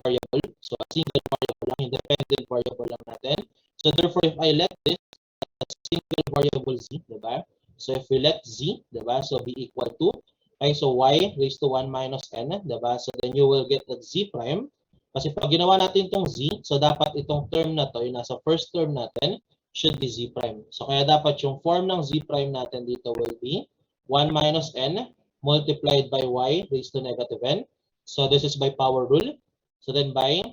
variable. So a single variable lang, independent variable lang natin. So therefore, if I let this as a single variable z, diba? So if we let z, diba? So be equal to, okay, so y raised to 1 minus n, diba? So then you will get that z prime. Kasi pag ginawa natin itong z, so dapat itong term na to, yung nasa first term natin, should be z prime. So kaya dapat yung form ng z prime natin dito will be 1 minus n multiplied by y raised to negative n. So this is by power rule. So then by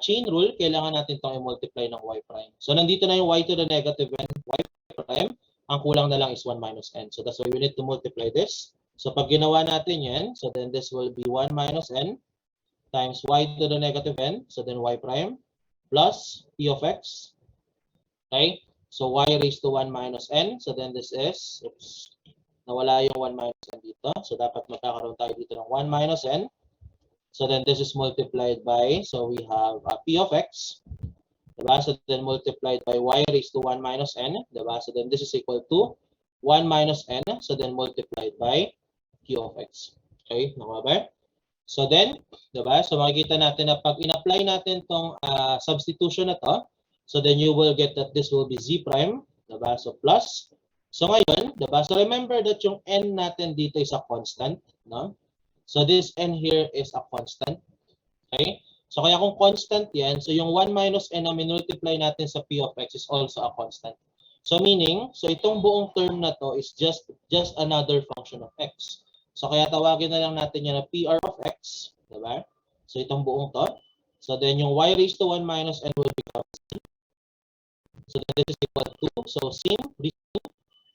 chain rule, kailangan natin itong i-multiply ng y prime. So nandito na yung y to the negative n, y prime. Ang kulang na lang is 1 minus n. So that's why we need to multiply this. So pag ginawa natin yan, so then this will be 1 minus n times y to the negative n. So then y prime plus p of x. Okay? So y raised to 1 minus n. So then this is, oops, nawala yung 1 minus n dito. So dapat magkakaroon tayo dito ng 1 minus n. So then this is multiplied by, so we have p of x, diba? So then multiplied by y raised to 1 minus n, diba? So then this is equal to 1 minus n, so then multiplied by q of x. Okay, nakuha ba? So then, diba? So makikita natin na pag in-apply natin tong substitution na to, so then you will get that this will be z prime, diba? So plus, so ngayon, diba? So remember that yung n natin dito is a constant, no? So this n here is a constant. Okay? So kaya kung constant yan, so yung 1 minus n na minultiply natin sa p of x is also a constant. So meaning, so itong buong term na to is just another function of x. So kaya tawagin na lang natin yan na pr of x. Diba? So itong buong to. So then yung y raised to 1 minus n will become c. So then this is equal to, so same reason.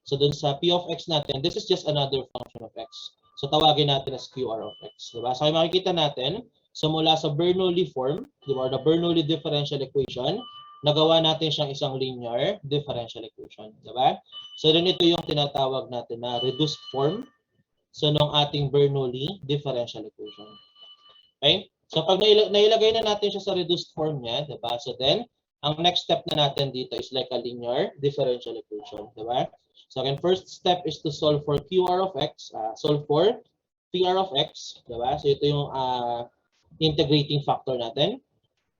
So dun sa p of x natin, this is just another function of x. So tawagin natin as QR of x. Diba? So makikita natin, so mula sa Bernoulli form, diba, the Bernoulli differential equation, nagawa natin siyang isang linear differential equation. Diba? So then ito yung tinatawag natin na reduced form, so nung ating Bernoulli differential equation. Okay? So pag nailagay na natin siya sa reduced form niya, diba? So then, ang next step na natin dito is like a linear differential equation. Diba? So again, first step is to solve for QR of x, solve for PR of x, diba? So ito yung integrating factor natin.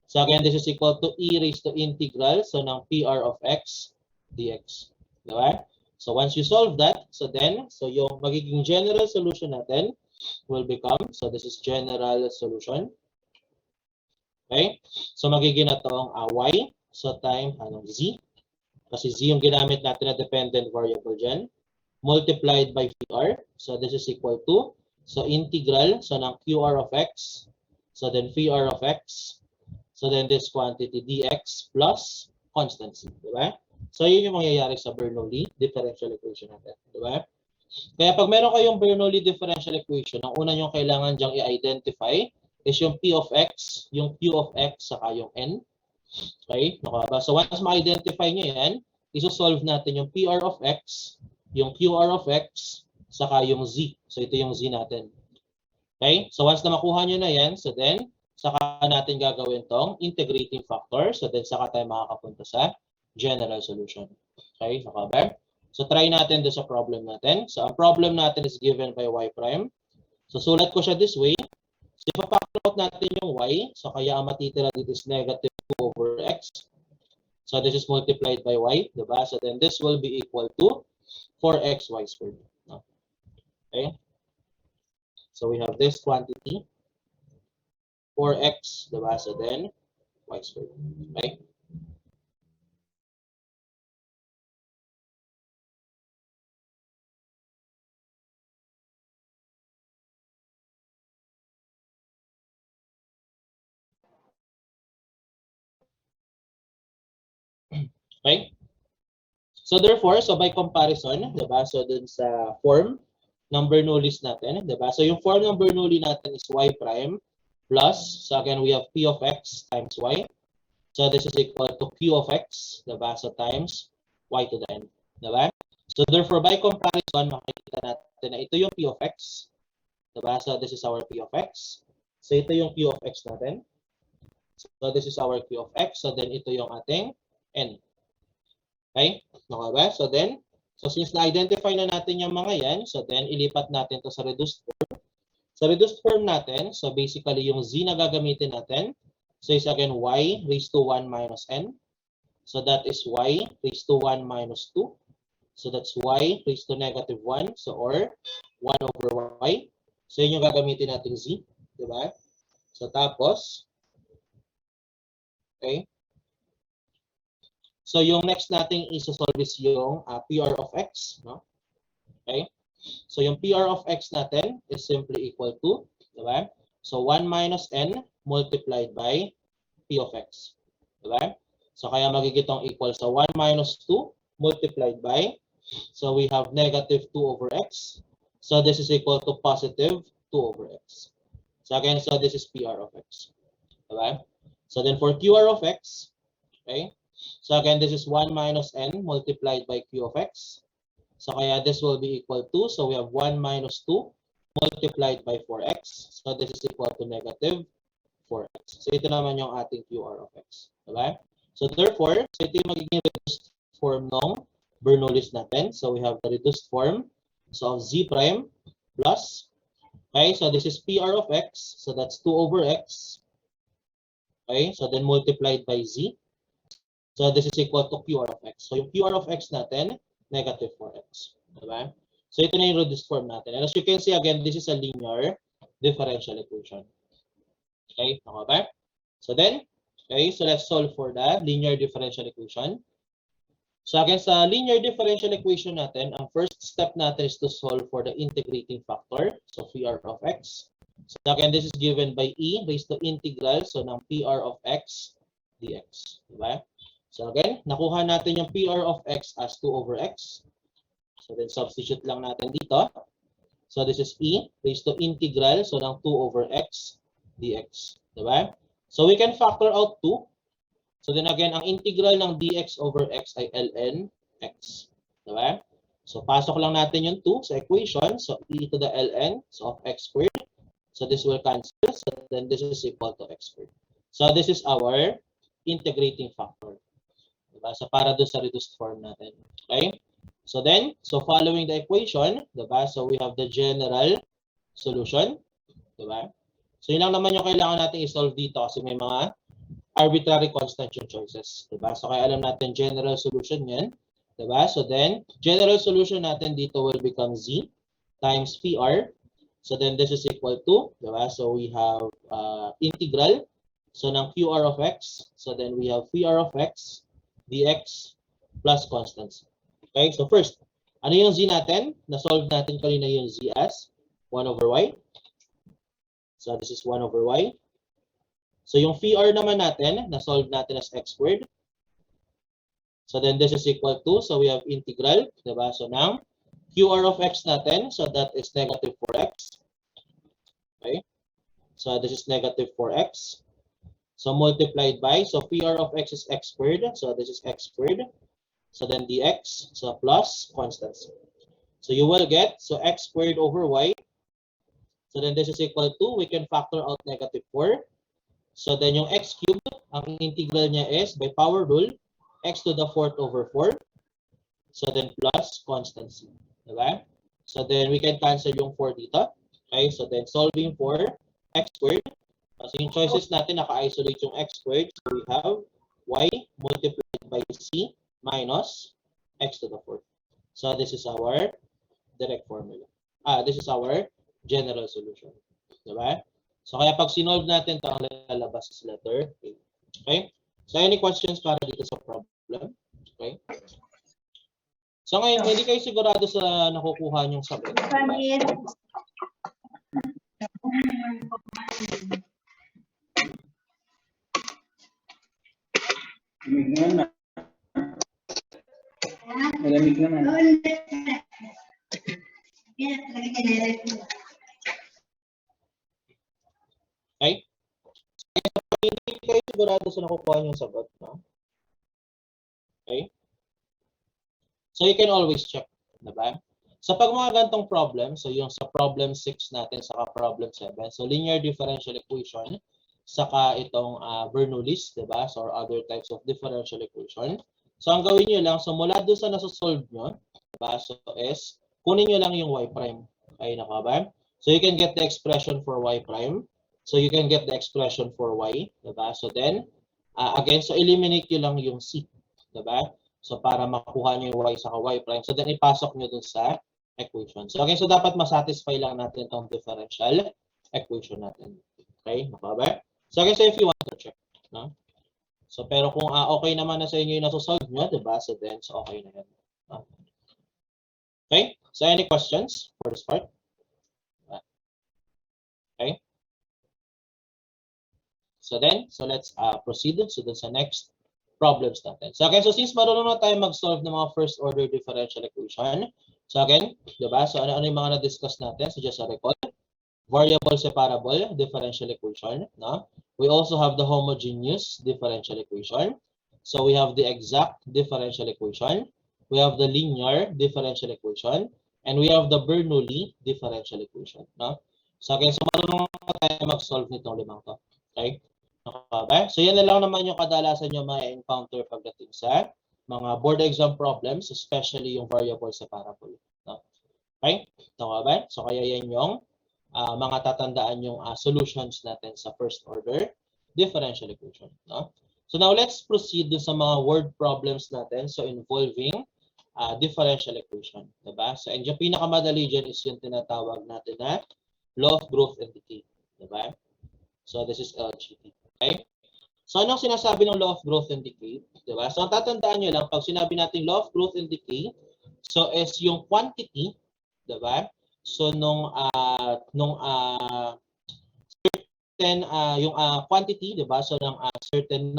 So again, this is equal to e raised to integral, so ng PR of x dx, diba? So once you solve that, so then, so yung magiging general solution natin will become, so this is general solution. Okay? So magiging na itong y, so time z. Kasi z yung ginamit natin na dependent variable dyan, multiplied by VR. So this is equal to, so integral, so ng QR of x, so then VR of x, so then this quantity dx plus constancy. Diba? So yun yung mangyayari sa Bernoulli differential equation natin. Diba? Kaya pag meron kayong Bernoulli differential equation, ang una nyo kailangan dyang i-identify is yung p of x, yung q of x, saka yung n. Okay? So once ma-identify nyo yan, isosolve natin yung PR of x, yung QR of x, saka yung z. So ito yung z natin. Okay? So once na makuha nyo na yan, so then, saka natin gagawin tong integrating factor. So then, saka tayo makakapunta sa general solution. Okay? Nakaber? So try natin doon sa problem natin. So ang problem natin is given by y prime. So sulat ko siya this way. So ipa-factor out natin yung y. So kaya ang matitira dito is negative 2 over x. So this is multiplied by y, diba? So then this will be equal to 4xy squared. Okay? So we have this quantity, 4x, diba? So then y squared. Okay? Okay? So therefore, so by comparison, diba? So dun sa form ng Bernoulli's natin, diba? So yung form ng Bernoulli natin is y prime plus, so again, we have p of x times y. So this is equal to q of x, diba? So times y to the n, diba? So therefore, by comparison, makikita natin na ito yung p of x, diba? So this is our p of x. So ito yung q of x natin. So this is our q of x. So then ito yung ating n. Okay? Okay ba? So then, so since na-identify na natin yung mga yan, so then ilipat natin to sa reduced form. Sa reduced form natin, so basically yung z na gagamitin natin, so is again y raised to 1 minus n. So that is y raised to 1 minus 2. So that's y raised to negative 1. So or 1 over y. So yun yung gagamitin natin z. Diba? So tapos, okay. So yung next nating isa-solve is yung PR of x. No? Okay. So yung PR of x natin is simply equal to, diba? So 1 minus n multiplied by p of x. Diba? So kaya magigitong equal sa 1 minus 2 multiplied by, so we have negative 2 over x. So this is equal to positive 2 over x. So again, so this is PR of x. Diba? So then for QR of x, okay? So again, this is 1 minus n multiplied by q of x. So kaya this will be equal to, so we have 1 minus 2 multiplied by 4x. So this is equal to negative 4x. So ito naman yung ating QR of x. Diba? So therefore, so ito yung magiging reduced form ng Bernoulli's natin. So we have the reduced form. So z prime plus, okay, so this is PR of x. So that's 2 over x. Okay, so then multiplied by z. So this is equal to QR of x. So yung QR of x natin, negative 4x. Diba? So ito na yung reduced form natin. And as you can see again, this is a linear differential equation. Okay, okay ba? So then, okay, so let's solve for the linear differential equation. So again, sa linear differential equation natin, ang first step natin is to solve for the integrating factor. So PR of x. So again, this is given by e raised to integral, so ng PR of x dx. Diba? So again, nakuha natin yung PR of x as 2 over x. So then substitute lang natin dito. So this is e raised to integral, so ng 2 over x dx. Diba? So we can factor out 2. So then again, ang integral ng dx over x ay ln x. Diba? So pasok lang natin yung 2 sa equation. So e to the ln, so of x squared. So this will cancel. So then this is equal to x squared. So this is our integrating factor. Diba? So para doon sa reduced form natin. Okay? So then, so following the equation, diba? So we have the general solution. Diba? So yun lang naman yung kailangan natin i-solve dito kasi may mga arbitrary constant yung choices. Diba? So kaya alam natin general solution yan. Diba? So then, general solution natin dito will become z times PR. So then this is equal to, diba? So we have integral. So ng QR of x. So then we have PR of x dx plus constants. Okay? So first, ano yung z natin? Na-solve natin kanina yung z as 1 over y. So this is 1 over y. So yung PR naman natin, na-solve natin as x squared. So then this is equal to, so we have integral, diba? So ng QR of x natin, so that is negative 4x. Okay? So this is negative 4x. So multiplied by, so PR of x is x squared. So this is x squared. So then dx, so plus constants. So you will get, so x squared over y. So then this is equal to, we can factor out negative 4. So then yung x cubed, ang integral niya is, by power rule, x to the 4th over 4. So then plus constancy. Diba? So then we can cancel yung 4 dito. Okay, so then solving for x squared. So yung choices natin, naka-isolate yung x squared. So we have y multiplied by c minus x to the 4th. So this is our direct formula. This is our general solution. Diba? So kaya pag sinolve natin ito, ang lalabas is letter A. Okay? So any questions para dito sa problem? Okay? So ngayon, hindi kayo sigurado sa nakukuha niyong sagot. Malamig naman. Okay? So, hindi kayo sigurado sa nakukuha niyong sagot. No? Okay? So you can always check. Diba? So pag mga gantong problem, so yung sa problem 6 natin, saka problem 7, so linear differential equation, saka itong Bernoulli's, diba? So or other types of differential equation. So ang gawin nyo lang, so mula doon sa nasa-solve nyo, diba? So is, kunin nyo lang yung y prime. Okay, naka ba? So you can get the expression for y prime. So you can get the expression for y, diba? So then, again, so eliminate nyo lang yung c, diba? So para makuha nyo yung y sa y prime. So then ipasok nyo dun sa equation. So okay, so dapat masatisfy lang natin itong differential equation natin. Okay, nakaba? So okay, so if you want to check, no? So pero kung okay naman na sa inyo yung nasa-solve nyo, diba? So then, so okay na yan. No? Okay, so any questions for this part? Okay. So then, so let's proceed. So dun sa next problems natin. So again, so since marunong na tayo mag-solve ng mga first order differential equation, so again, diba? So ano yung mga na-discuss natin? So just a recall. Variable separable differential equation. No? We also have the homogeneous differential equation. So we have the exact differential equation. We have the linear differential equation. And we have the Bernoulli differential equation. No? So again, so marunong na tayo mag-solve nitong limang to. Okay? Okay? So yan na lang naman yung kadalasan nyo ma-encounter pagdating sa mga board exam problems, especially yung variable separable. No? Okay? Okay? So kaya yan yung mga tatandaan yung solutions natin sa first order differential equation. No? So now let's proceed sa mga word problems natin. So involving differential equation. Diba? So and yung pinakamadali dyan is yung tinatawag natin na law of growth and decay. Diba? So this is LGD. Okay? So anong sinasabi ng law of growth and decay? Diba? So ang tatandaan nyo lang, pag sinabi natin law of growth and decay, so is yung quantity, diba? So certain yung quantity, 'di ba? So ng certain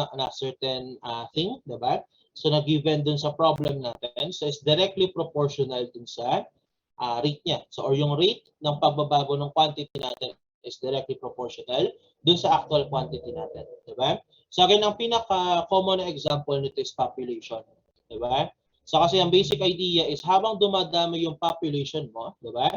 thing, 'di ba? So na given dun sa problem natin, so is directly proportional dun sa rate niya. So or yung rate ng pagbabago ng quantity natin is directly proportional dun sa actual quantity natin, 'di ba? So again, ang pinaka-common na example nito is population, 'di ba? So kasi ang basic idea is habang dumadami yung population mo, 'di ba?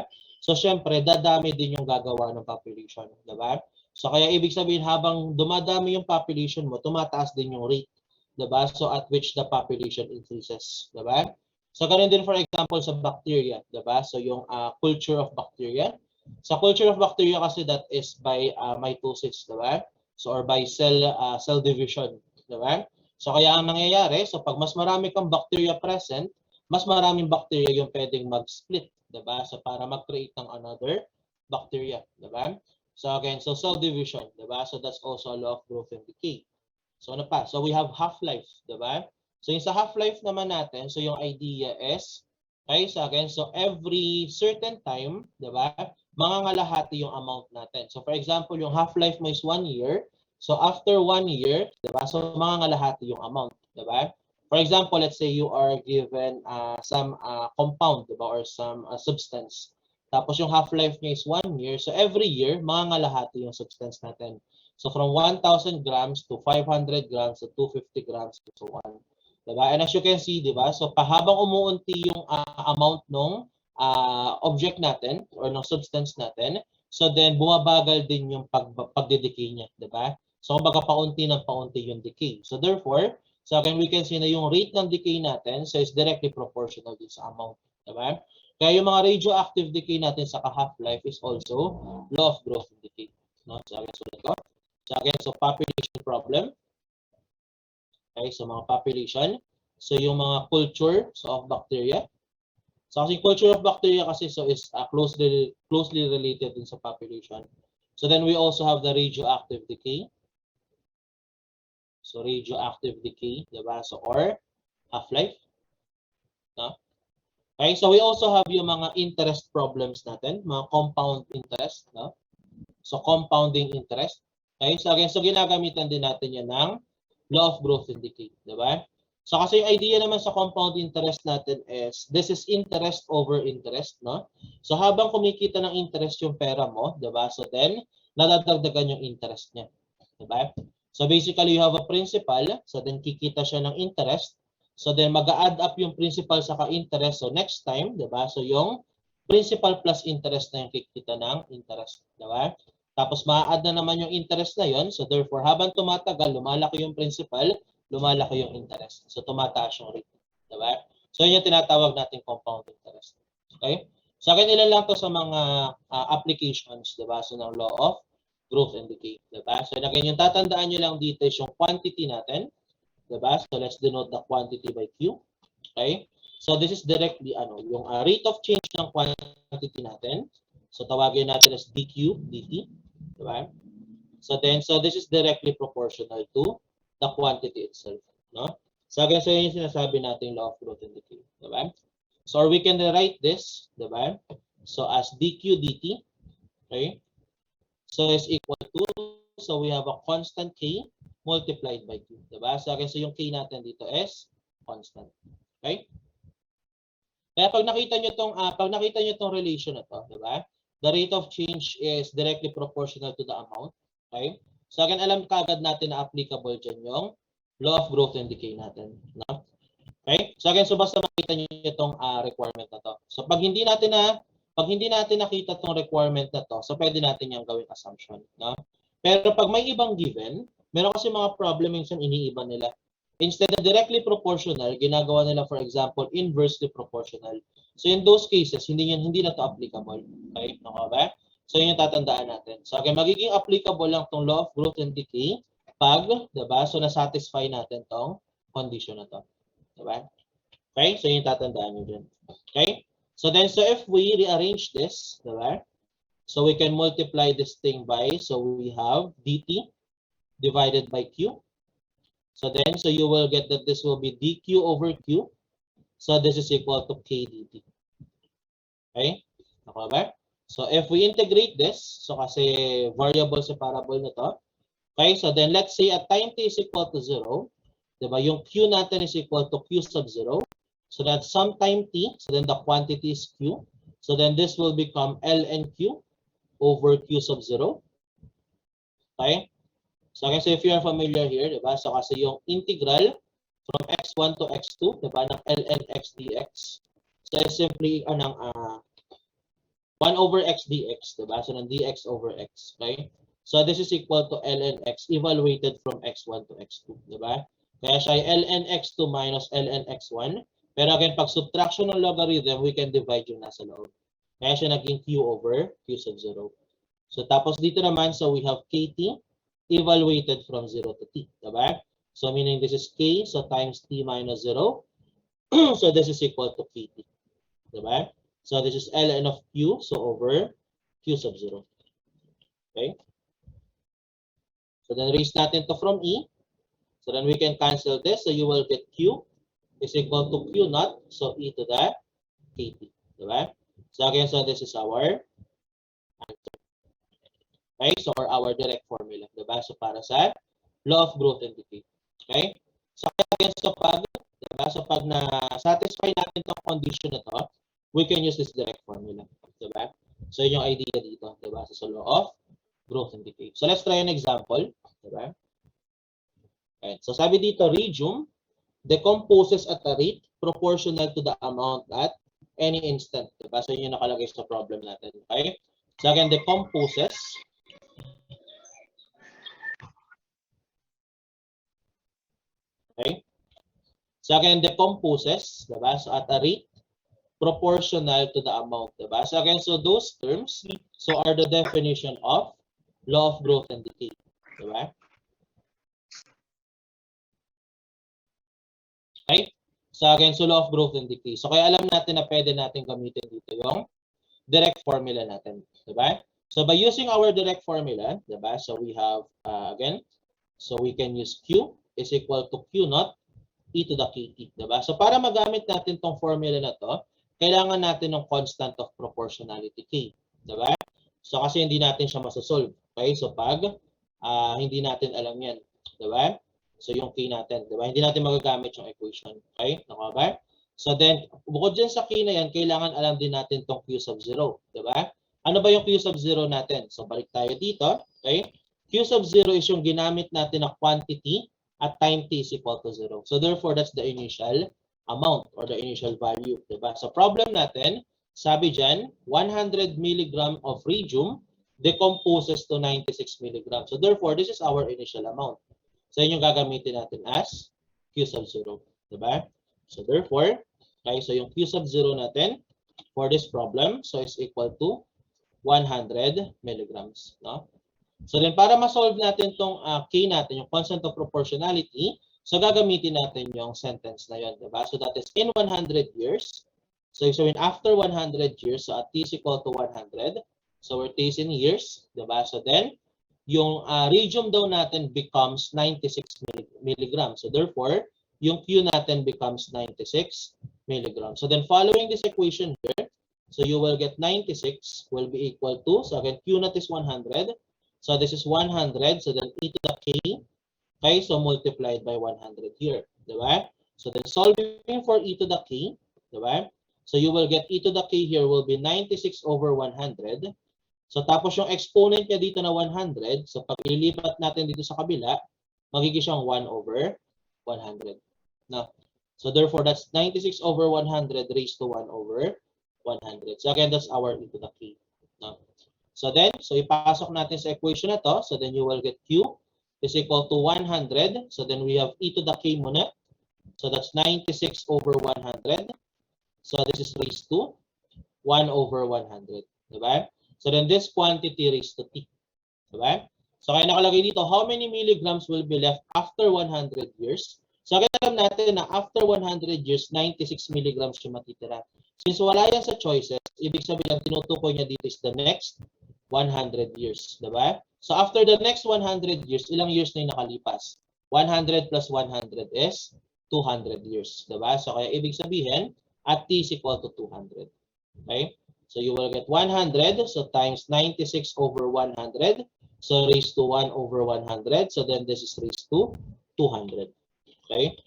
So syempre dadami din yung gagawa ng population, 'di ba? So kaya ibig sabihin habang dumadami yung population mo, tumataas din yung rate, 'di ba? So at which the population increases, 'di ba? So ganun din for example sa bacteria, 'di ba? So yung culture of bacteria. Sa culture of bacteria kasi that is by mitosis, 'di ba? So or by cell division, 'di ba? So kaya ang nangyayari, so pag mas marami kang bacteria present, mas maraming bacteria yung pwedeng mag-split, 'di ba? So para mag-create ng another bacteria, 'di ba? So again, so cell division, 'di ba? So that's also a law of growth and decay. So ano pa? So we have half-life, 'di ba? So yung sa half-life naman natin, so yung idea is, okay, so again, so every certain time, 'di ba? Mangangalahati yung amount natin. So for example, yung half-life mo is 1 year. So after 1 year, 'di ba? So mangangalahati yung amount, 'di ba? For example, let's say you are given some compound, 'di ba? Or some substance. Tapos yung half-life niya is 1 year. So every year, mangangalahati yung substance natin. So from 1,000 grams to 500 grams to 250 grams to so on. Diba? And as you can see, diba? So pahabang umuunti yung amount ng object natin or ng substance natin, so then bumabagal din yung pagdedecay niya. Diba? So kumbaga paunti ng paunti yung decay. So therefore, so again, we can see na yung rate ng decay natin so is directly proportional din sa amount. Diba? Kaya yung mga radioactive decay natin sa half-life is also law of growth and decay. No? So again, so population problem. Okay, so mga population. So yung mga culture of bacteria. So kasi culture of bacteria kasi so is closely related din sa population. So then we also have the radioactive decay. So radioactive decay, diba? So or half-life. No? Okay, so we also have yung mga interest problems natin, mga compound interest, no? So compounding interest. Okay, so again, so ginagamitan din natin yan ng law of growth and decay, di ba? So kasi yung idea naman sa compound interest natin is this is interest over interest, no? So habang kumikita ng interest yung pera mo, di ba? So then nadadagdagan yung interest niya, di ba? So basically you have a principal, so then kikita siya ng interest. So then mag-add up yung principal saka interest. So next time, 'di ba? So yung principal plus interest na yung kikita ng interest, 'di ba? Tapos ma-add na naman yung interest na 'yon. So therefore, habang tumatagal, lumalaki yung principal, lumalaki yung interest. So tumataas yung rate, 'di ba? So yun yung tinatawag nating compound interest. Okay? Sa akin, ilan lang to sa mga applications, diba? So, ng law of growth and decay, diba? So, again, yung tatandaan nyo lang dito is yung quantity natin, diba? So, let's denote the quantity by Q, okay? So, this is directly, yung rate of change ng quantity natin. So, tawagin natin as dQ, dt, diba? So, this is directly proportional to the quantity itself, no? So, again, so yun yung sinasabi natin law of growth and decay, diba? So, or we can write this, diba? So, as dQ dt, okay? So, is equal to, so we have a constant K multiplied by Q, diba? So, again, so yung K natin dito is constant, okay? Kaya pag nakita nyo tong relation na to, diba? The rate of change is directly proportional to the amount, okay? So, again, alam kagad natin na applicable dyan yung law of growth and decay natin, no? Okay? So again, so basta makita niyo itong requirement na to. So pag hindi natin nakita tong requirement na to, so pwede natin yang gawing assumption, no? Pero pag may ibang given, meron kasi mga problem minsan iniiba nila. Instead of directly proportional, ginagawa nila for example inversely proportional. So in those cases, hindi na to applicable. Okay? No ba? So yun yung tatandaan natin. So again, magiging applicable lang tong law of growth and decay pag, diba? So na-satisfy natin tong condition na to. Diba? Okay? So, yung tatandaan nyo dyan. Okay? So, if we rearrange this, diba? So, we can multiply this thing by, so we have dt divided by q. So, you will get that this will be dq over q. So, this is equal to k dt. Okay? Okay ba? So, if we integrate this, so kasi variable separable na to. Okay? So, let's say at time t is equal to 0, diba? Yung q natin is equal to q sub 0. So that's some time t. So then the quantity is q. So then this will become ln q over q sub 0. Okay? So if you are familiar here, diba? So kasi yung integral from x1 to x2, diba? Ng ln x dx. So it's simply 1 over x dx, diba? So ng dx over x. Okay? So this is equal to ln x evaluated from x1 to x2, diba? Kaya siya ay ln x2 minus ln x1. Pero again, pag subtraction ng logarithm, we can divide yung nasa loob. Kaya siya naging q over q sub 0. So tapos dito naman, so we have kt evaluated from 0 to t. Diba? So meaning this is k, so times t minus 0. So this is equal to kt. Diba? So this is ln of q, so over q sub 0. Okay? So then raise natin to from e. So then we can cancel this. So you will get q is equal to q naught. So e to the kt. Diba? So again, so this is our answer. Okay? So our direct formula. Diba? So para sa law of growth and decay. Okay? So again, so pag na-satisfy natin itong condition na to, we can use this direct formula. Diba? So yun yung idea dito. Diba? So law of growth and decay. So let's try an example. Diba? Okay. So sabi dito, rhodium decomposes at a rate proportional to the amount at any instant. Diba? So yun yung nakalagay sa problem natin. Okay? So again, decomposes. Okay? So again, decomposes. Diba? So at a rate proportional to the amount. Diba? So again, so those terms so are the definition of law of growth and decay. Diba? Okay? So again, so law of growth and decay. So kaya alam natin na pwede natin gamitin dito yung direct formula natin. Diba? So by using our direct formula, diba? So we have, again, so we can use Q is equal to Q naught e to the kt. Diba? So para magamit natin tong formula na to, kailangan natin ng constant of proportionality K. Diba? So kasi hindi natin siya masasolve. Okay? So pag hindi natin alam yan. Diba? So yung K natin, diba? Hindi natin magagamit yung equation. Okay? Naka ba? So then, bukod dyan sa K na yan, kailangan alam din natin tong Q sub 0. Diba? Ano ba yung Q sub 0 natin? So balik tayo dito. Okay? Q sub 0 is yung ginamit natin na quantity at time t is equal to 0. So therefore, that's the initial amount or the initial value. Diba? So problem natin, sabi dyan, 100 milligram of rhodium decomposes to 96 milligram. So therefore, this is our initial amount. So yun yung gagamitin natin as Q sub 0. Diba? So therefore, okay, so yung Q sub 0 natin for this problem. So it's equal to 100 milligrams. No? So then para ma-solve natin itong K natin, yung constant of proportionality, so gagamitin natin yung sentence na yun. Diba? So that is in 100 years. So in after 100 years, so at t is equal to 100. So we're t is in years. Diba? So then, yung radium daw natin becomes 96 milligrams. So therefore, yung Q natin becomes 96 milligrams. So then following this equation here, so you will get 96 will be equal to, so again, Q naught is 100. So this is 100. So then e to the K, okay, so multiplied by 100 here. Diba? So then solving for e to the K, diba? So you will get e to the K here will be 96 over 100. So tapos yung exponent niya dito na 100, so pag ilipat natin dito sa kabila, magiging siyang 1 over 100. No? So therefore, that's 96 over 100 raised to 1 over 100. So again, that's our e to the K. No? So then, so ipasok natin sa equation na to. So then you will get Q is equal to 100. So then we have e to the K muna. So that's 96 over 100. So this is raised to 1 over 100. Diba? So then this quantity raised to T. Diba? So kaya nakalagay dito, how many milligrams will be left after 100 years? So kaya alam natin na after 100 years, 96 milligrams yung matitira. Since wala yan sa choices, ibig sabihin, tinutukoy niya dito is the next 100 years. Diba? So after the next 100 years, ilang years na yung nakalipas? 100 plus 100 is 200 years. Diba? So kaya ibig sabihin, at T is equal to 200. Okay? So you will get 100, so times 96 over 100. So raised to 1 over 100. So then this is raised to 200. Okay?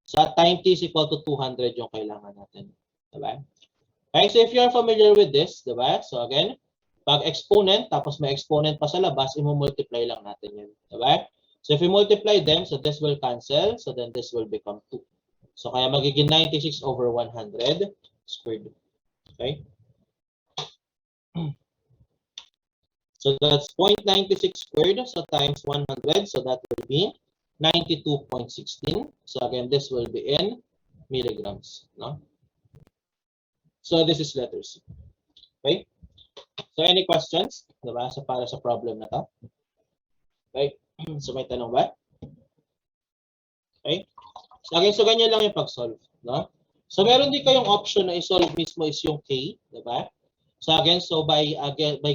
So at time T is equal to 200 yung kailangan natin. Diba? Okay, so if you are familiar with this, diba? So again, pag exponent, tapos may exponent pa sa labas, i-multiply lang natin yun. Diba? So if we multiply them, so this will cancel. So then this will become 2. So kaya magiging 96 over 100 squared. Okay? So that's 0.96 squared, so times 100, so that will be 92.16. So again, this will be in milligrams. No? So this is letter C. Okay? So any questions? Diba? So para sa problem na to. Okay? So may tanong ba? Okay? So again, so ganyan lang yung pag-solve. No? So meron din kayong option na i-solve mismo is yung K. Diba? So again, so by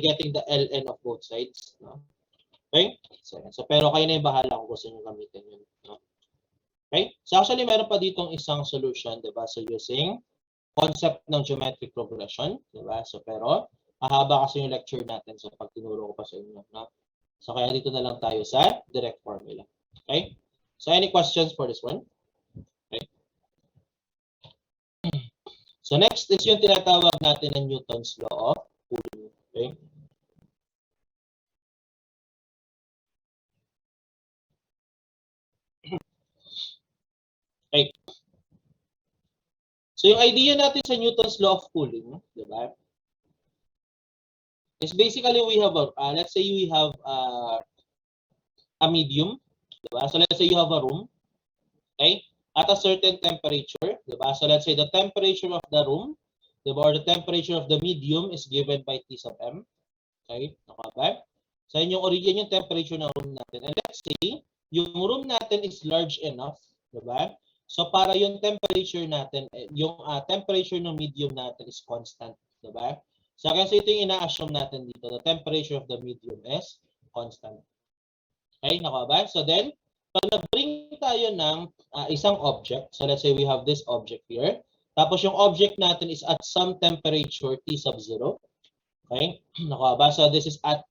getting the ln of both sides, no? Okay? So pero kayo na yung bahala kung gusto niyo gamitin yun, no? Okay? So actually meron pa ditong isang solution, 'di ba? So using concept ng geometric progression, 'di ba? So pero mahaba kasi yung lecture natin so pag tinuro ko pa sa inyo, no? So kaya dito na lang tayo sa direct formula. Okay? So any questions for this one? Okay? So next is yung tinatawag natin ng Newton's law of cooling. Okay? Okay. So yung idea natin sa Newton's law of cooling, di ba? Is basically we have a, let's say we have a medium, di ba? So let's say you have a room, okay? At a certain temperature, diba? So let's say the temperature of the room, diba? Or the temperature of the medium is given by T sub M. Okay? Okay? So yun yung temperature ng room natin. And let's say, yung room natin is large enough, diba? So para yung temperature natin, yung temperature ng medium natin is constant, diba? So ito yung ina-assume natin dito. The temperature of the medium is constant. Okay? Nakaba? So then, pag nag-bring tayo ng isang object, so let's say we have this object here, tapos yung object natin is at some temperature T sub 0. Okay? Nakaba? So this is at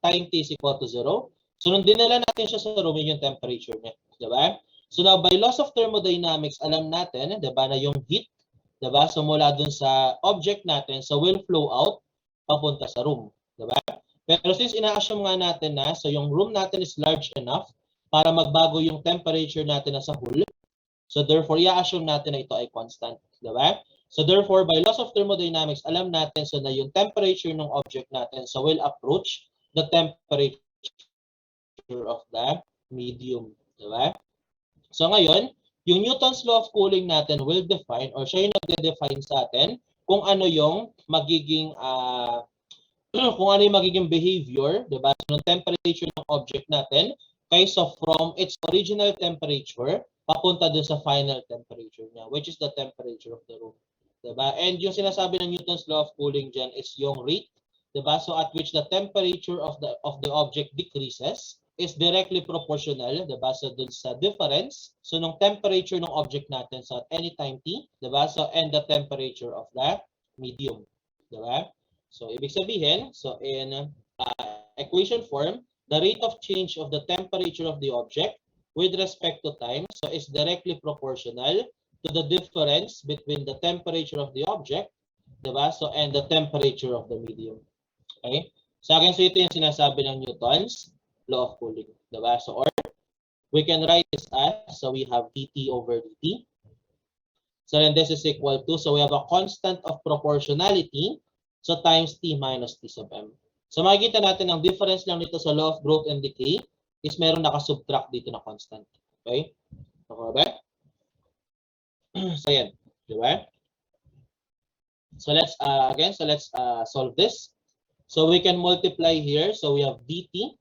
time T is equal to 0. So nung dinala natin siya sa room, yung temperature niya. Diba? So now, by laws of thermodynamics, alam natin, diba, na yung heat, diba, so mula dun sa object natin, so will flow out papunta sa room. Diba? Pero since ina-assume nga natin na, so yung room natin is large enough para magbago yung temperature natin sa whole. So therefore, i-assume natin na ito ay constant. Diba? So therefore, by laws of thermodynamics, alam natin so na yung temperature ng object natin so will approach the temperature of the medium. Diba? So ngayon, yung Newton's law of cooling natin will define or siya yung nagde-define sa atin kung ano yung magiging kung ano yung magiging behavior, diba, ng temperature ng object natin kaysa from its original temperature papunta dun sa final temperature niya, which is the temperature of the room. Diba? And yung sinasabi ng Newton's law of cooling dyan is yung rate, diba? So at which the temperature of the object decreases is directly proportional, diba? So dun sa difference, so nung temperature ng object natin sa any time t, diba? So and the temperature of the medium, diba? So ibig sabihin, so in equation form, the rate of change of the temperature of the object with respect to time, so is directly proportional to the difference between the temperature of the object, diba? So and the temperature of the medium. Okay? Sa akin, so ito yung sinasabi ng Newton's law of cooling. Diba? So, or we can write this as, so we have dt over dt. So then this is equal to, so we have a constant of proportionality, so times t minus t sub m. So makikita natin ang difference lang nito sa law of growth and decay is meron nakasubtract dito na constant. Okay? Okay ba? So yan. Diba? So let's, again, so let's solve this. So we can multiply here. So we have dt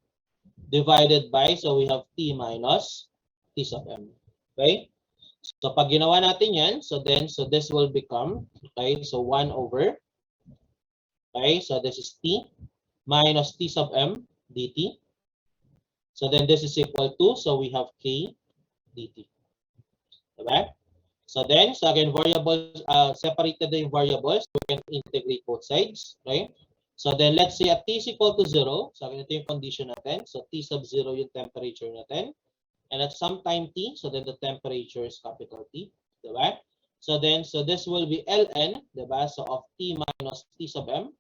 divided by, so we have t minus t sub m. Okay? So pag ginawa natin yan, so then, so this will become, okay, so 1 over, okay, so this is t minus t sub m dt. So then this is equal to, so we have k dt. Diba? So then, so again, variables, separated the variables, we can integrate both sides, okay? So then let's say at t is equal to 0, so ito yung condition natin, so t sub 0 yung temperature natin, and at some time t, so then the temperature is capital T, diba? So then, so this will be ln, diba? So of t minus t sub m.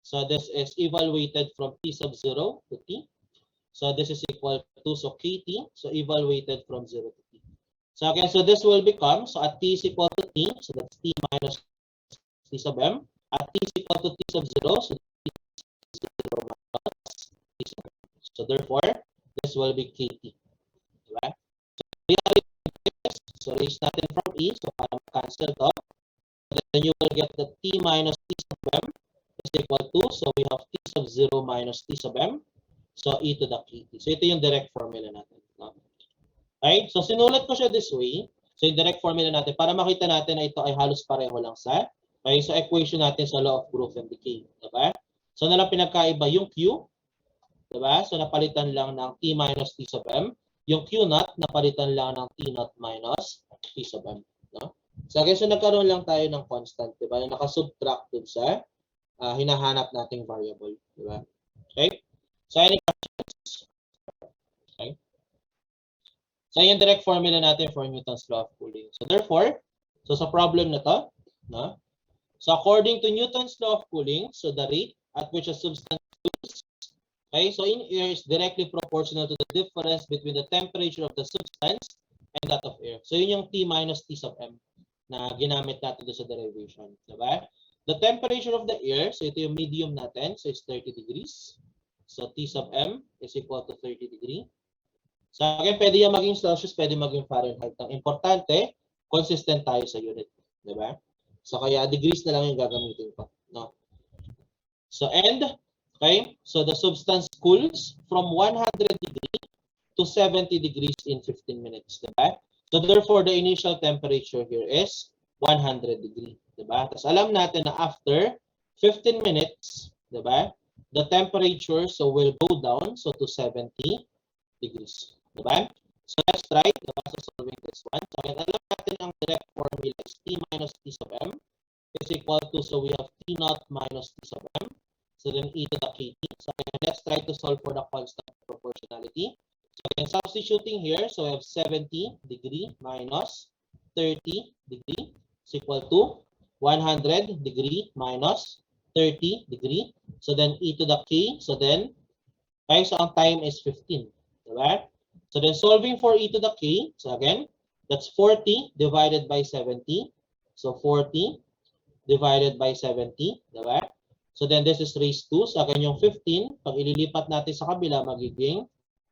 So this is evaluated from t sub 0 to t. So this is equal to, so kt, so evaluated from 0 to t. So okay, so this will become, so at t is equal to t, so that's t minus t sub m. At t is equal to t sub 0, so t is 0 minus t sub m. So therefore, this will be kt. Diba? So raise natin from e, so para cancel to. Then you will get the t minus t sub m is equal to, so we have t sub 0 minus t sub m, so e to the kt. So ito yung direct formula natin. No? Okay, so sinulat ko siya this way. So yung direct formula natin, para makita natin na ito ay halos pareho lang sa, okay, so equation natin sa law of growth and decay. Diba? So na lang pinagkaiba yung q, diba? So napalitan lang ng t minus t sub m. Yung q naught, napalitan lang ng t naught minus t sub m. No? So okay, so nagkaroon lang tayo ng constant, diba? Na nakasubtract dun sa hinahanap nating variable. Diba? Okay? So any questions? Okay? So yung direct formula natin for Newton's law of cooling. So therefore, so sa problem na to, no? So according to Newton's law of cooling, so the rate at which a substance cools, okay, so in air is directly proportional to the difference between the temperature of the substance and that of air. So yun yung T minus T sub M na ginamit natin doon sa derivation. Diba? The temperature of the air, so ito yung medium natin, so it's 30 degrees. So T sub M is equal to 30 degree. So again, pwede yung maging Celsius, pwede maging Fahrenheit. Ang importante, consistent tayo sa unit. Diba? So kaya degrees na lang yung gagamitin ko. No? So and, okay, so the substance cools from 100 degrees to 70 degrees in 15 minutes. Diba? So therefore, the initial temperature here is 100 degrees. Diba? Tapos alam natin na after 15 minutes, diba, the temperature so will go down so to 70 degrees. Diba? So let's try, diba, so solving this one. So alam natin ang direct formula is T minus T sub M is equal to, so we have T naught minus T sub M. So then e to the kt. So let's try to solve for the constant proportionality. So again, substituting here, so we have 70 degree minus 30 degree is equal to 100 degree minus 30 degree. So then e to the k. So then, okay, so ang time is 15. Diba? So then solving for e to the k. So again, that's 40 divided by 70. So 40 divided by 70. Diba? So then this is raised to. So again, yung 15, pag ililipat natin sa kabila, magiging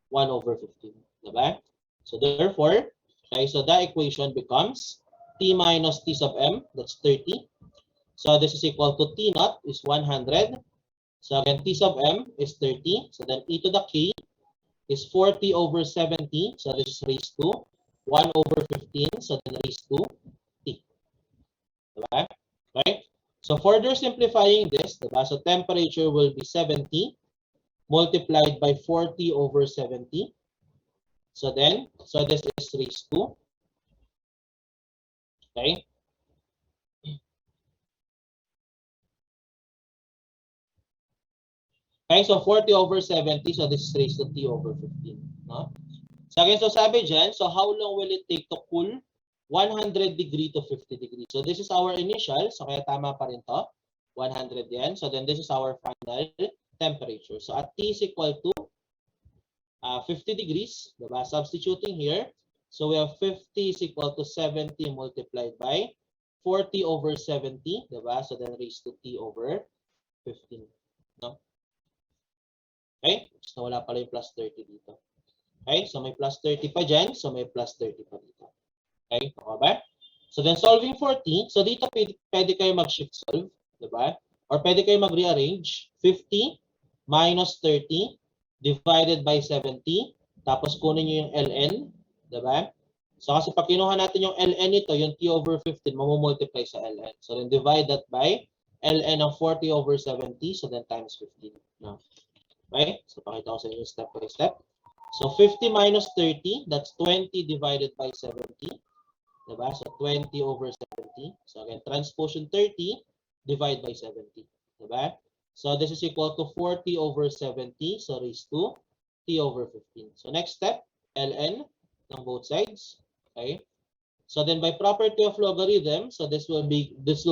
1 over 15. Diba? So therefore, okay, so the equation becomes T minus T sub M, that's 30, So this is equal to T naught is 100. So again, T sub M is 30. So then e to the k is 40 over 70. So this is raised to 1 over 15. So then raised to T. Diba? Right? So further simplifying this, diba? So temperature will be 70 multiplied by 40 over 70. So this is raised to, okay? Okay, so 40 over 70, so this is raised to T over 15. No? So again, so sabi dyan, so how long will it take to cool 100 degree to 50 degree? So this is our initial, so kaya tama pa rin to, 100 yan. So then this is our final temperature. So at T is equal to 50 degrees, diba? Substituting here, so we have 50 is equal to 70 multiplied by 40 over 70, diba? So then raised to T over 15. No? Okay? So wala pala yung plus 30 dito. Okay? So may plus 30 pa dyan, so may plus 30 pa dito. Okay? Okay ba? So then solving for T, so dito pwede kayo mag-shift solve, diba? Or pwede kayo mag-rearrange 50 minus 30 divided by 70, tapos kunin nyo yung ln, diba? So kasi pag kinuha natin yung ln nito, yung T over 15, mamumultiply sa ln. So then divide that by ln ng 40 over 70, so then times 15. No? Okay? So pakita ko sa inyo step by step. So 50 minus 30, that's 20 divided by 70. Diba? So 20 over 70. So again, transposition 30 divide by 70. Diba? So this is equal to 40 over 70. So raised to T over 15. So next step, ln ng both sides. Okay? So then by property of logarithm, so this will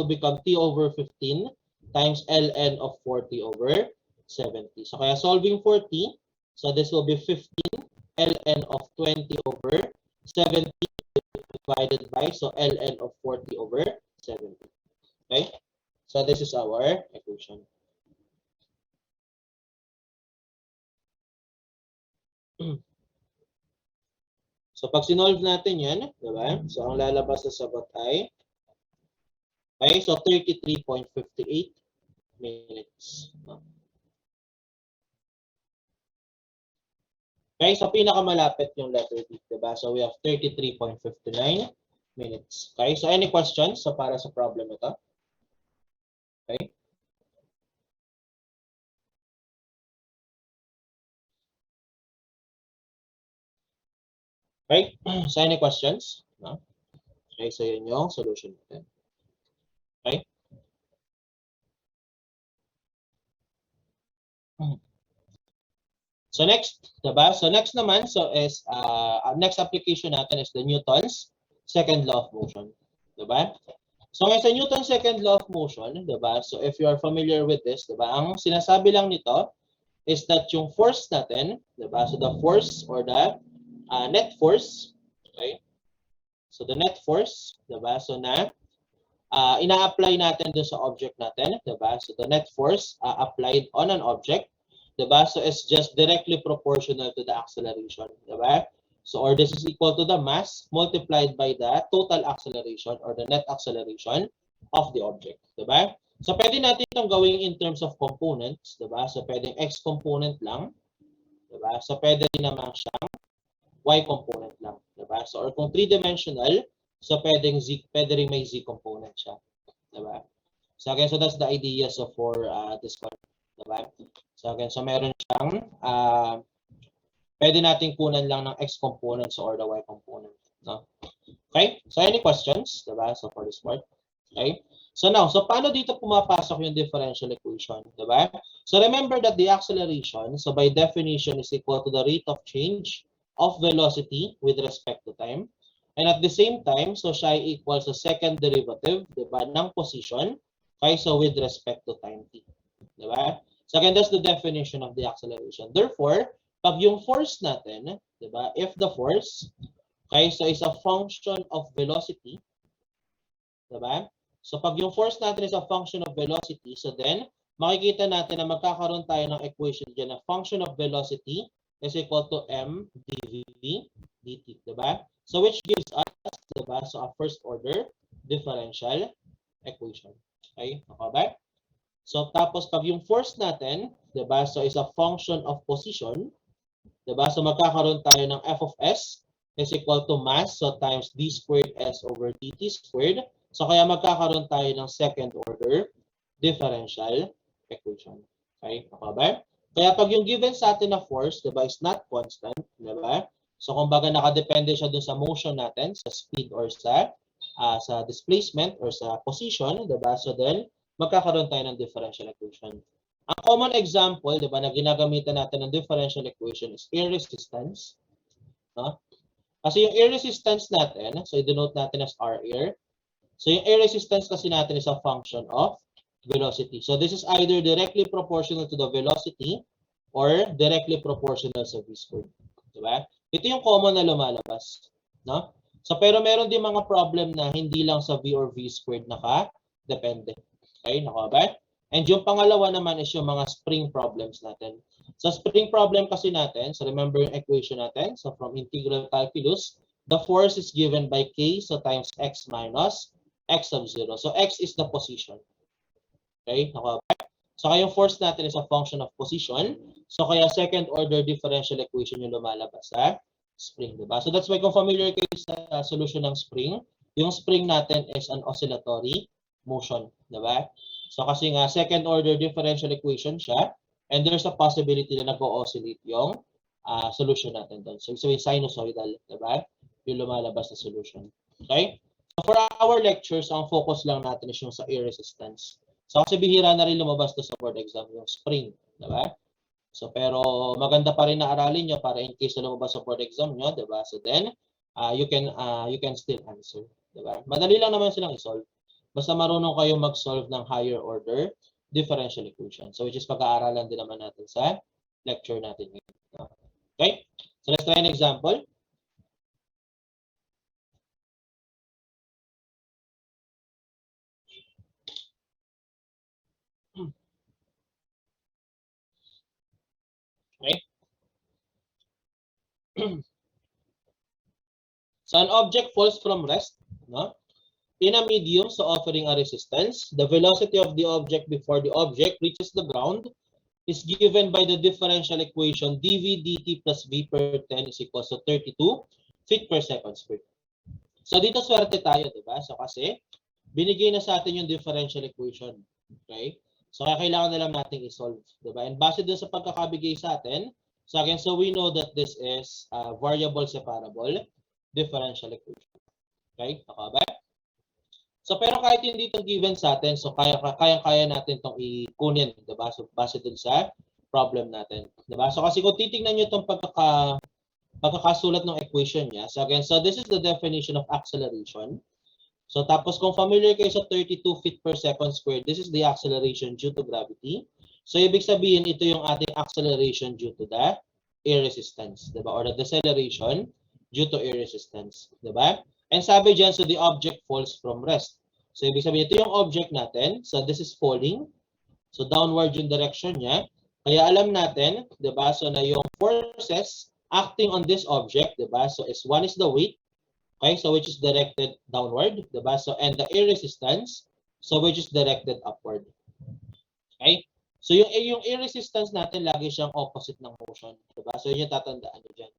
become T over 15 times ln of 40 over 70. So kaya solving for T, so this will be 15 ln of 20 over 70 divided by, so ln of 40 over 70. Okay? So this is our equation. So pag sinolve natin yan, diba? So ang lalabas sa sagot ay, okay, so 33.58 minutes. Okay, so pinakamalapit yung letter D, diba? So we have 33.59 minutes. Okay, so any questions so para sa problem ito? Okay. Okay, so any questions? No? Okay, so yun yung solution natin. Okay. So next, diba? So next naman, so is next application natin is the Newton's second law of motion, diba? So ngayon sa Newton's second law of motion, diba? So if you are familiar with this, diba? Ang sinasabi lang nito is that yung force natin, diba? So the force or the net force, okay? So the net force, diba? So na ina-apply natin dun sa object natin, diba? So the net force applied on an object, diba? So it's just directly proportional to the acceleration, diba? So or this is equal to the mass multiplied by the total acceleration or the net acceleration of the object, diba? So pwede natin itong gawin in terms of components, diba? So pwedeng x component lang, diba? So pwede rin naman siyang y component lang, diba? So or kung three-dimensional, so pwede rin may z component siya, diba? So again, so that's the idea so for this one, diba? So again, so meron siyang pwede nating kunan lang ng x components or the y component, no? Okay? So any questions, diba? So for this part, okay? So now, so paano dito pumapasok yung differential equation, diba? So remember that the acceleration, so by definition is equal to the rate of change of velocity with respect to time. And at the same time, so siya equals the second derivative, diba, ng position, okay, so with respect to time t. Diba? So again, that's the definition of the acceleration. Therefore, pag yung force natin, diba, if the force, okay, so is a function of velocity, diba? So pag yung force natin is a function of velocity, so then, makikita natin na magkakaroon tayo ng equation dyan na function of velocity is equal to m dv dt, diba? So which gives us, diba, so a first order differential equation. Okay? So tapos pag yung force natin, 'di ba? So is a function of position, 'di ba? So magkakaroon tayo ng f of s is equal to mass, so times d squared s over dt squared. So kaya magkakaroon tayo ng second order differential equation. Okay? Okay ba? Kaya pag yung given sa atin na force, 'di ba, is not constant, 'di ba? So kumbaga nakadepende siya dun sa motion natin, sa speed or sa displacement or sa position, 'di ba? So then magkakaroon tayo ng differential equation. Ang common example, 'di ba, na ginagamitan natin ng differential equation is air resistance, no? Kasi yung air resistance natin, so i-denote natin as R air. So yung air resistance kasi natin is a function of velocity. So this is either directly proportional to the velocity or directly proportional sa v squared. Diba? Ito yung common na lumalabas, no? So pero meron din mga problem na hindi lang sa v or v squared naka-depende. Okay, naka ba? And yung pangalawa naman is yung mga spring problems natin. Sa spring problem kasi natin, so remember yung equation natin, so from integral calculus, the force is given by k, so times x minus x sub 0. So x is the position. Okay, naka ba? So kaya yung force natin is a function of position. So kaya second order differential equation yung lumalabas sa spring, diba? So that's why kung familiar kayo sa solution ng spring, yung spring natin is an oscillatory motion, diba? So kasi nga second order differential equation siya and there's a possibility na nag-o-oscillate yung solution natin doon. So yung sinusoidal, diba? Yung lumalabas na solution. Okay? So for our lectures, ang focus lang natin is yung sa air resistance. So kasi bihira na rin lumabas to sa board exam yung spring, diba? So pero maganda pa rin na aralin nyo para in case na lumabas sa board exam nyo, diba? So then you can still answer, diba? Madali lang naman silang i-solve. Basta marunong kayong mag-solve ng higher order differential equation. So which is pag-aaralan din naman natin sa lecture natin ngayon. Okay? So let's try an example. Okay? So an object falls from rest, no? In a medium, so offering a resistance, the velocity of the object before the object reaches the ground is given by the differential equation dv dt plus v per 10 is equal to 32 feet per second squared. So dito swerte tayo, di ba? So kasi binigay na sa atin yung differential equation. Okay? So kaya kailangan na lang nating i-solve, di ba? And base dun sa pagkakabigay sa atin, so again, so we know that this is variable separable differential equation. Okay? Okay ba? So pero kahit hindi itong given sa atin, so kaya natin itong ikunin, 'di ba? So base dun sa problem natin, 'di ba? So kasi kung titingnan niyo itong pagkakasulat ng equation niya, so again, so this is the definition of acceleration. So tapos kung familiar kayo sa 32 feet per second squared, this is the acceleration due to gravity. So ibig sabihin ito yung ating acceleration due to the air resistance, 'di ba? Or the deceleration due to air resistance, 'di ba? And sabi dyan, so the object falls from rest. So ibig sabihin ito yung object natin. So this is falling. So downward yung direction niya. Kaya alam natin, 'di ba? So na yung forces acting on this object, 'di ba? So one is the weight. Okay? So which is directed downward, 'di ba? So and the air resistance, so which is directed upward. Okay? So yung air resistance natin lagi siyang opposite ng motion, 'di ba? So yun yung tatandaan niyo diyan.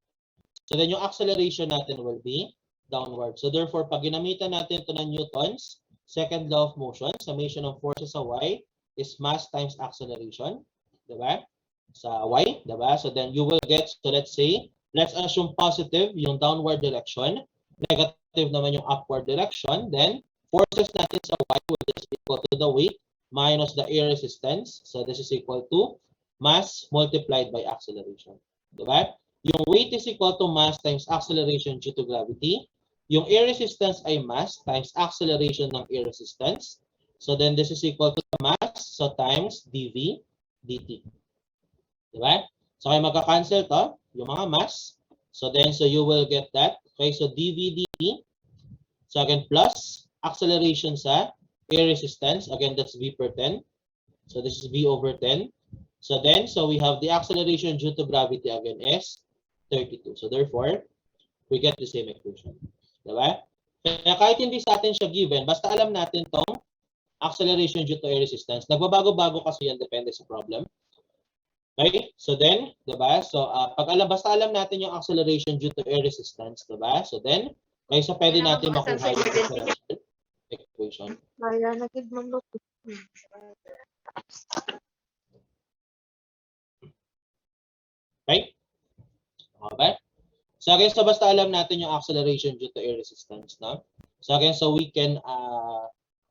So then yung acceleration natin will be downward. So therefore, pag ginamitan natin ito ng Newton's second law of motion, summation of forces sa y is mass times acceleration, diba? Sa y, diba? So then you will get, so let's say, let's assume positive yung downward direction, negative naman yung upward direction, then forces natin sa y will just equal to the weight minus the air resistance. So this is equal to mass multiplied by acceleration, diba? Yung weight is equal to mass times acceleration due to gravity. Yung air resistance ay mass times acceleration ng air resistance. So then this is equal to the mass, so times dv dt. Diba? So kaya magka-cancel to, yung mga mass. So then, so you will get that. Okay, so dv dt. So again, plus acceleration sa air resistance. Again, that's v per 10. So this is v over 10. So then, so we have the acceleration due to gravity again is 32. So therefore, we get the same equation. Diba? Kaya kahit hindi sa atin siya given, basta alam natin tong acceleration due to air resistance. Nagbabago-bago kasi yan, depende sa problem. Okay? So then, diba? So, basta alam natin yung acceleration due to air resistance, diba? So then, okay, so pwede natin makuha yung differential equation. Okay? Okay? So again, so basta alam natin yung acceleration due to air resistance, no? So again, so we can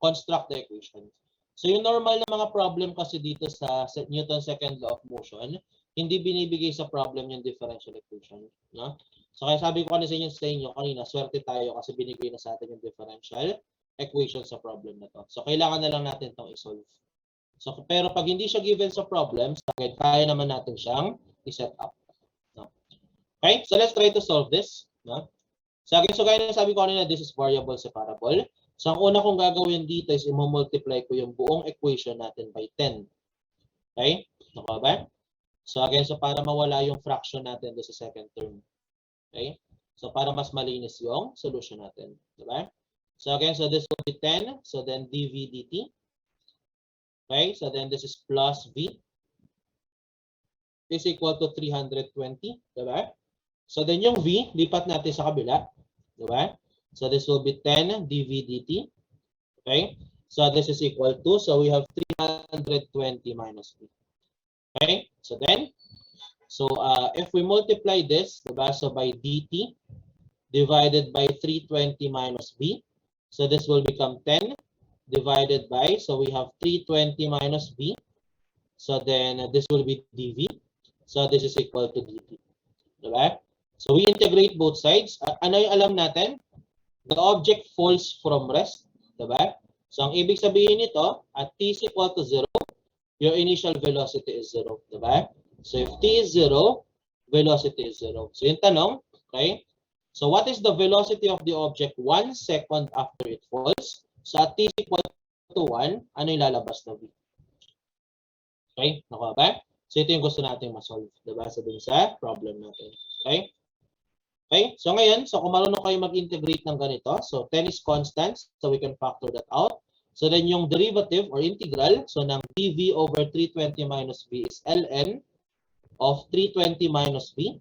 construct the equation. So yung normal na mga problem kasi dito sa Newton's second law of motion, hindi binibigay sa problem yung differential equation, no? So kaya sabi ko kanina sa inyo kanina, swerte tayo kasi binigay na sa atin yung differential equation sa problem na to. So kailangan na lang natin tong i-solve. So pero pag hindi siya given sa problem, kaya naman natin siyang i-set up. Okay, so let's try to solve this. No? So gaya na sabi ko kanina, this is variable separable. So ang una kong gagawin dito is i-multiply ko yung buong equation natin by 10. Okay? Naka ba? So again, so para mawala yung fraction natin doon sa second term. Okay? So para mas malinis yung solution natin. Diba? So again, so this will be 10. So then dv dt. Okay? So then this is plus v is equal to 320. Diba? So then yung v, lipat natin sa kabila. Diba? So this will be 10 dv dt. Okay? So this is equal to, so we have 320 minus v. Okay? So then, so if we multiply this, diba? So by dt divided by 320 minus v. So this will become 10 divided by, so we have 320 minus v. So then this will be dv. So this is equal to dt. Diba? So we integrate both sides. Ano yung alam natin? The object falls from rest. Diba? So ang ibig sabihin nito, at t is equal to 0, your initial velocity is 0. Diba? So if t is 0, velocity is 0. So yung tanong, okay? So what is the velocity of the object 1 second after it falls? So at t is equal to 1, ano yung lalabas na v? Okay? Nakuha ba? So ito yung gusto natin ma-solve. Diba? So dun sa problem natin. Okay? Okay, so ngayon, so kung marunong kayo mag-integrate ng ganito, so 10 is constant, so we can factor that out. So then yung derivative or integral, so ng dv over 320 minus v is ln of 320 minus v.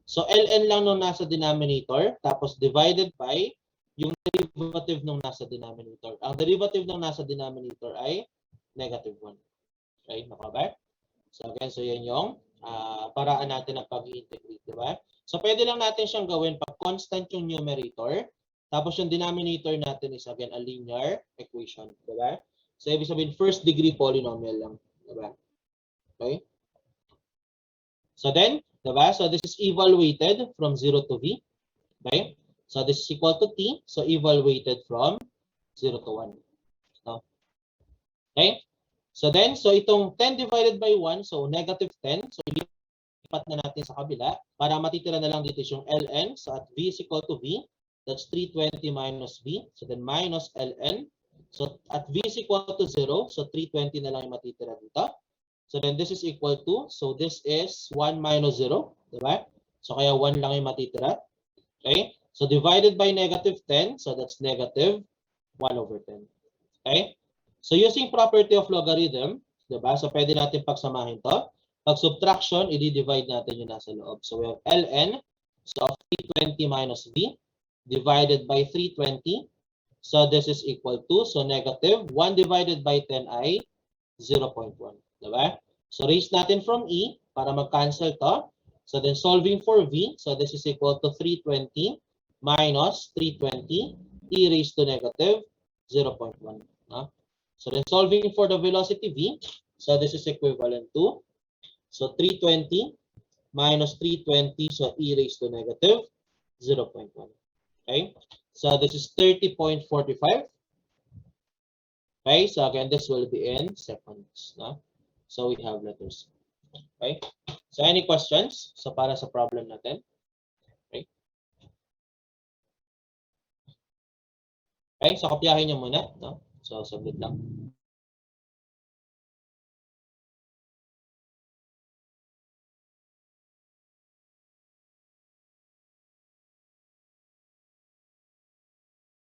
So ln lang nung nasa denominator, tapos divided by yung derivative nung nasa denominator. Ang derivative nung nasa denominator ay negative 1. Okay, nakaba? So again, so yan yung paraan natin ng pag-integrate, di ba? So pwede lang natin siyang gawin pag constant yung numerator, tapos yung denominator natin is again a linear equation, di ba? So ibig sabihin first degree polynomial lang, di ba? Okay? So then, di ba? So this is evaluated from 0 to v. Okay? So this is equal to t, so evaluated from 0 to 1. So, okay? So then, so itong 10 divided by 1, so negative 10. So ilipat na natin sa kabila para matitira na lang dito yung ln. So at v is equal to v, that's 320 minus v. So then minus ln. So at v is equal to 0, so 320 na lang yung matitira dito. So then this is equal to, so this is 1 minus 0. Diba? So kaya 1 lang yung matitira. Okay? So divided by negative 10, so that's negative 1 over 10. Okay? So using property of logarithm, diba? So pwede natin pagsamahin to. Pag subtraction, i-divide natin yung nasa loob. So we have ln, so of 320 minus v, divided by 320. So this is equal to, so negative 1 divided by 10 ay 0.1. Diba? So raise natin from e para mag-cancel to. So then solving for v, so this is equal to 320 minus 320 e raised to negative 0.1. No? So then solving for the velocity v, so this is equivalent to, so 320 minus 320, so e raised to negative 0.1. Okay, so this is 30.45. Okay, so again, this will be in seconds. No? So we have letters. Okay, so any questions? So para sa problem natin. Okay, okay, so kopyahin nyo muna. No? So submit lang.